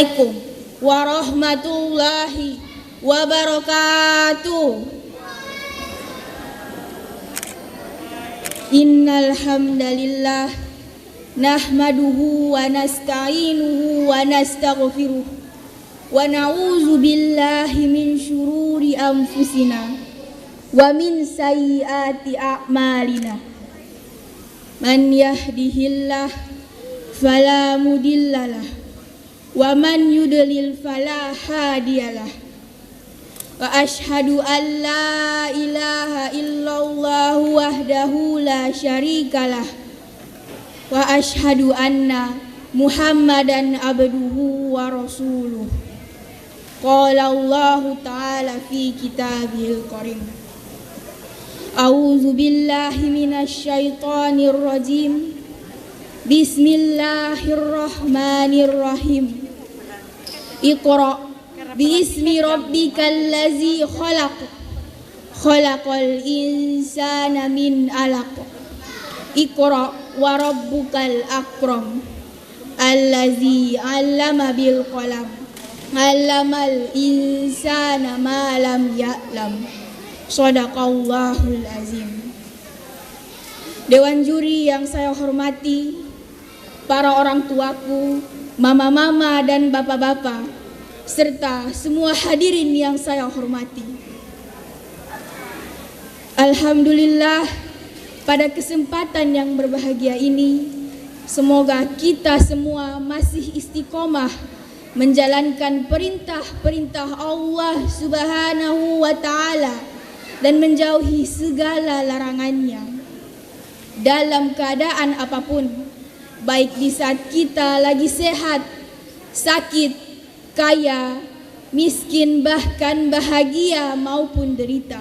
Assalamualaikum warahmatullahi wabarakatuh. Innal hamdalillah nahmaduhu wa nasta'inuhu wa nastaghfiruh wa na'udzu billahi min syururi anfusina wa min sayyiati a'malina. Man yahdihillah fala mudhillalah wa man yudlil fala hadiyalah. Wa ashhadu an la ilaha illallah wahdahu la syarikalah wa ashhadu anna Muhammadan abduhu wa rasuluh. Qala Allah ta'ala fi kitabihil karim. A'udzu billahi minasy syaithanir rajim. Bismillahirrahmanirrahim. Iqra biismi rabbikal ladzi khalaq. Khalaqal insana min 'alaq. Iqra wa rabbukal akram. Allazi 'allama bil qalam. 'Allamal insana ma lam ya'lam. Shadaqallahul azim. Dewan juri yang saya hormati, para orang tuaku, mama-mama dan bapak-bapak, serta semua hadirin yang saya hormati. Alhamdulillah, pada kesempatan yang berbahagia ini, semoga kita semua masih istiqomah menjalankan perintah-perintah Allah Subhanahu wa ta'ala dan menjauhi segala larangannya dalam keadaan apapun, baik di saat kita lagi sehat, sakit, kaya, miskin, bahkan bahagia maupun derita.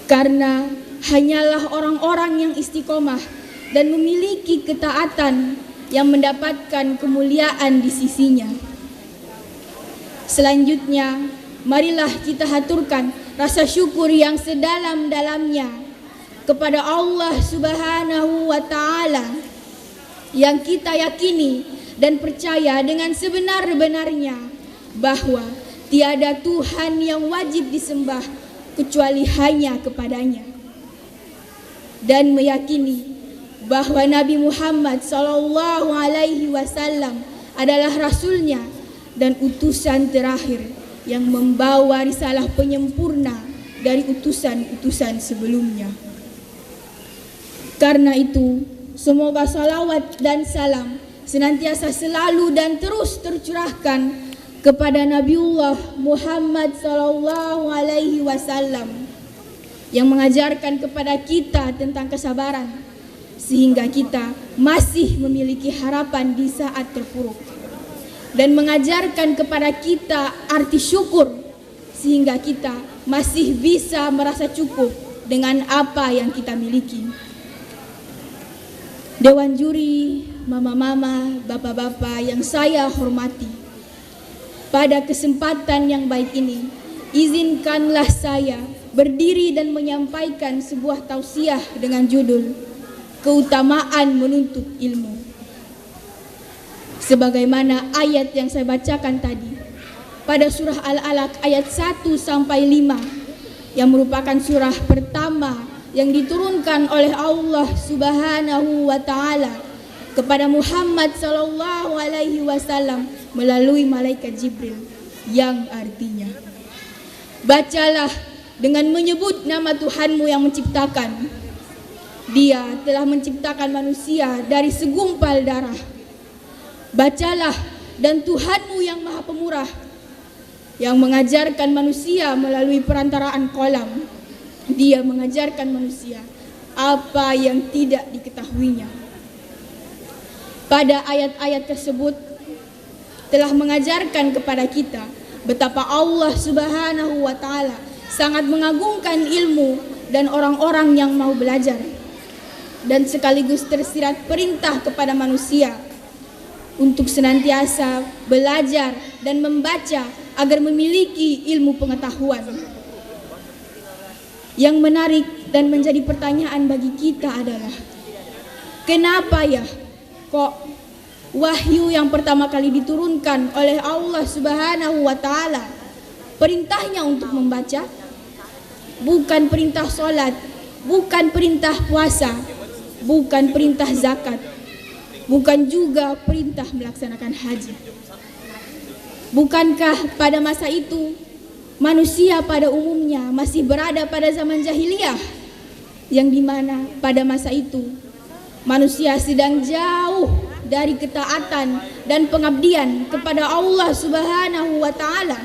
Karena hanyalah orang-orang yang istiqomah dan memiliki ketaatan yang mendapatkan kemuliaan di sisinya. Selanjutnya, marilah kita haturkan rasa syukur yang sedalam-dalamnya kepada Allah Subhanahu wa ta'ala yang kita yakini dan percaya dengan sebenar-benarnya bahwa tiada Tuhan yang wajib disembah kecuali hanya kepadanya, dan meyakini bahwa Nabi Muhammad sallallahu alaihi wasallam adalah rasulnya dan utusan terakhir yang membawa risalah penyempurna dari utusan-utusan sebelumnya. Karena itu, semoga salawat dan salam senantiasa selalu dan terus tercurahkan kepada Nabiullah Muhammad sallallahu alaihi wasallam yang mengajarkan kepada kita tentang kesabaran sehingga kita masih memiliki harapan di saat terpuruk, dan mengajarkan kepada kita arti syukur sehingga kita masih bisa merasa cukup dengan apa yang kita miliki. Dewan juri, mama-mama, bapak-bapak yang saya hormati, pada kesempatan yang baik ini, izinkanlah saya berdiri dan menyampaikan sebuah tausiah dengan judul Keutamaan Menuntut Ilmu. Sebagaimana ayat yang saya bacakan tadi pada surah Al-Alaq ayat 1 sampai 5 yang merupakan surah pertama yang diturunkan oleh Allah Subhanahu wa ta'ala kepada Muhammad sallallahu alaihi wasallam melalui malaikat Jibril, yang artinya, bacalah dengan menyebut nama Tuhanmu yang menciptakan. Dia telah menciptakan manusia dari segumpal darah. Bacalah, dan Tuhanmu yang maha pemurah yang mengajarkan manusia melalui perantaraan kolam. Dia mengajarkan manusia apa yang tidak diketahuinya. Pada ayat-ayat tersebut telah mengajarkan kepada kita betapa Allah Subhanahu wa ta'ala sangat mengagungkan ilmu dan orang-orang yang mau belajar, dan sekaligus tersirat perintah kepada manusia untuk senantiasa belajar dan membaca agar memiliki ilmu pengetahuan. Yang menarik dan menjadi pertanyaan bagi kita adalah, kenapa ya kok wahyu yang pertama kali diturunkan oleh Allah Subhanahu wa taala, perintahnya untuk membaca, bukan perintah sholat, bukan perintah puasa, bukan perintah zakat, bukan juga perintah melaksanakan haji. Bukankah pada masa itu manusia pada umumnya masih berada pada zaman jahiliyah, yang dimana pada masa itu manusia sedang jauh dari ketaatan dan pengabdian kepada Allah Subhanahu wa taala.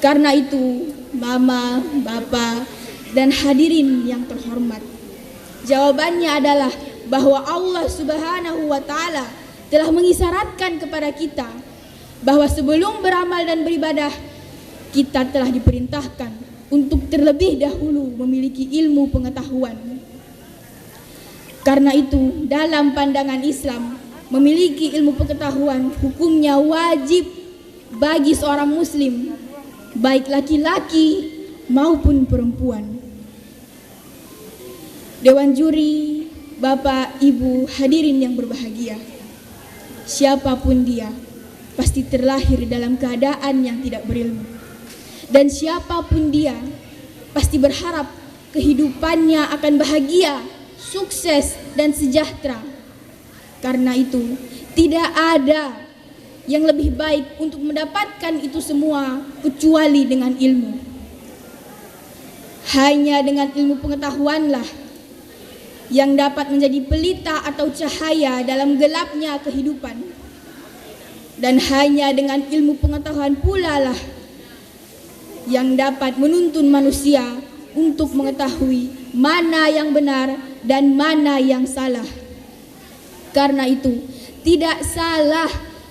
Karena itu, mama, bapa, dan hadirin yang terhormat, jawabannya adalah bahwa Allah Subhanahu wa taala telah mengisyaratkan kepada kita bahwa sebelum beramal dan beribadah, kita telah diperintahkan untuk terlebih dahulu memiliki ilmu pengetahuan. Karena itu, dalam pandangan Islam, memiliki ilmu pengetahuan hukumnya wajib bagi seorang muslim, baik laki-laki maupun perempuan. Dewan juri, Bapak, Ibu, hadirin yang berbahagia, siapapun dia pasti terlahir dalam keadaan yang tidak berilmu. Dan siapapun dia pasti berharap kehidupannya akan bahagia, sukses, dan sejahtera. Karena itu, tidak ada yang lebih baik untuk mendapatkan itu semua kecuali dengan ilmu. Hanya dengan ilmu pengetahuanlah yang dapat menjadi pelita atau cahaya dalam gelapnya kehidupan. Dan hanya dengan ilmu pengetahuan pula lah yang dapat menuntun manusia untuk mengetahui mana yang benar dan mana yang salah. Karena itu, tidak salah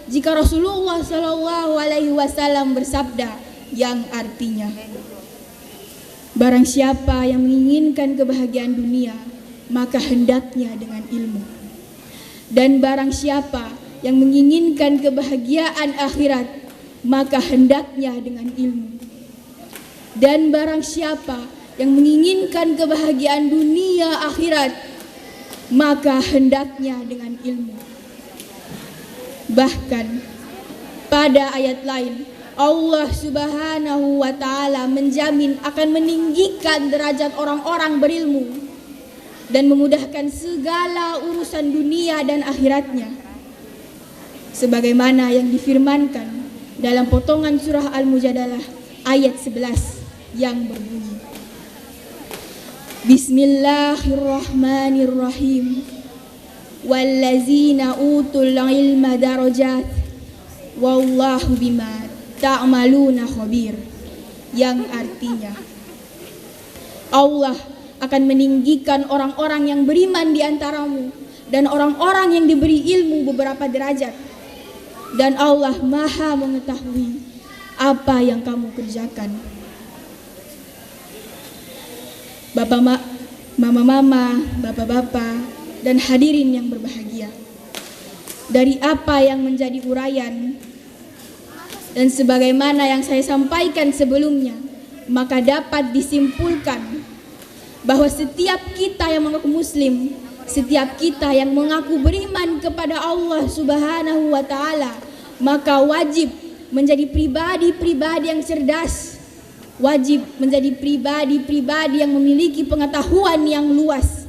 jika Rasulullah SAW bersabda yang artinya, barang siapa yang menginginkan kebahagiaan dunia, maka hendaknya dengan ilmu. Dan barang siapa yang menginginkan kebahagiaan akhirat, maka hendaknya dengan ilmu. Dan barang siapa yang menginginkan kebahagiaan dunia akhirat, maka hendaknya dengan ilmu. Bahkan pada ayat lain, Allah Subhanahu wa taala menjamin akan meninggikan derajat orang-orang berilmu dan memudahkan segala urusan dunia dan akhiratnya. Sebagaimana yang difirmankan dalam potongan surah Al-Mujadalah ayat 11 yang berbunyi, Bismillahirrahmanirrahim. Wallazina utul ilma darajat wallahu bima ta'maluna khabir. Yang artinya, Allah akan meninggikan orang-orang yang beriman di antaramu dan orang-orang yang diberi ilmu beberapa derajat. Dan Allah Maha mengetahui apa yang kamu kerjakan. Mama-mama, bapak-bapak, dan hadirin yang berbahagia, dari apa yang menjadi uraian dan sebagaimana yang saya sampaikan sebelumnya, maka dapat disimpulkan bahwa setiap kita yang mengaku muslim, setiap kita yang mengaku beriman kepada Allah Subhanahu wa taala, maka wajib menjadi pribadi-pribadi yang cerdas, wajib menjadi pribadi-pribadi yang memiliki pengetahuan yang luas.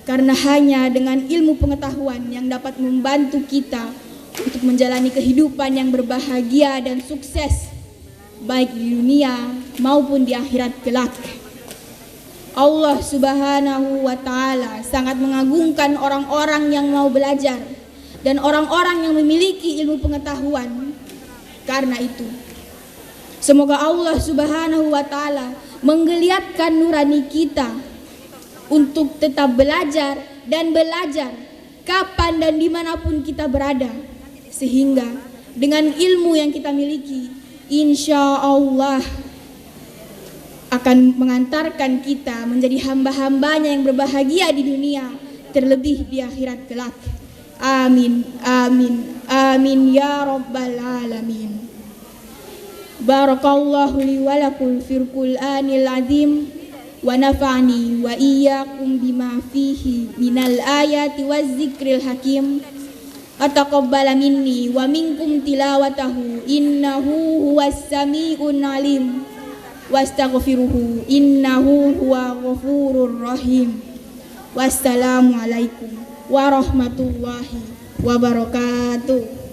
Karena hanya dengan ilmu pengetahuan yang dapat membantu kita untuk menjalani kehidupan yang berbahagia dan sukses, baik di dunia maupun di akhirat kelak. Allah Subhanahu wa taala sangat mengagungkan orang-orang yang mau belajar dan orang-orang yang memiliki ilmu pengetahuan. Karena itu, semoga Allah Subhanahu wa taala menggeliatkan nurani kita untuk tetap belajar dan belajar kapan dan dimanapun kita berada, sehingga dengan ilmu yang kita miliki, insya Allah akan mengantarkan kita menjadi hamba-hambanya yang berbahagia di dunia, terlebih di akhirat kelak. Amin, amin, amin ya rabbal alamin. Barakallahu li wa lakum fil Qur'anil azim wa nafa'ani wa iyyakum bima fihi minal ayati waz zikril hakim. Ataqabbala minni wa minkum tilawatahu innahu huwas sami'un alim. Wastaghfiruhu innahu huwa ghafurur rahim. Wassalamu alaikum warahmatullahi wabarakatuh.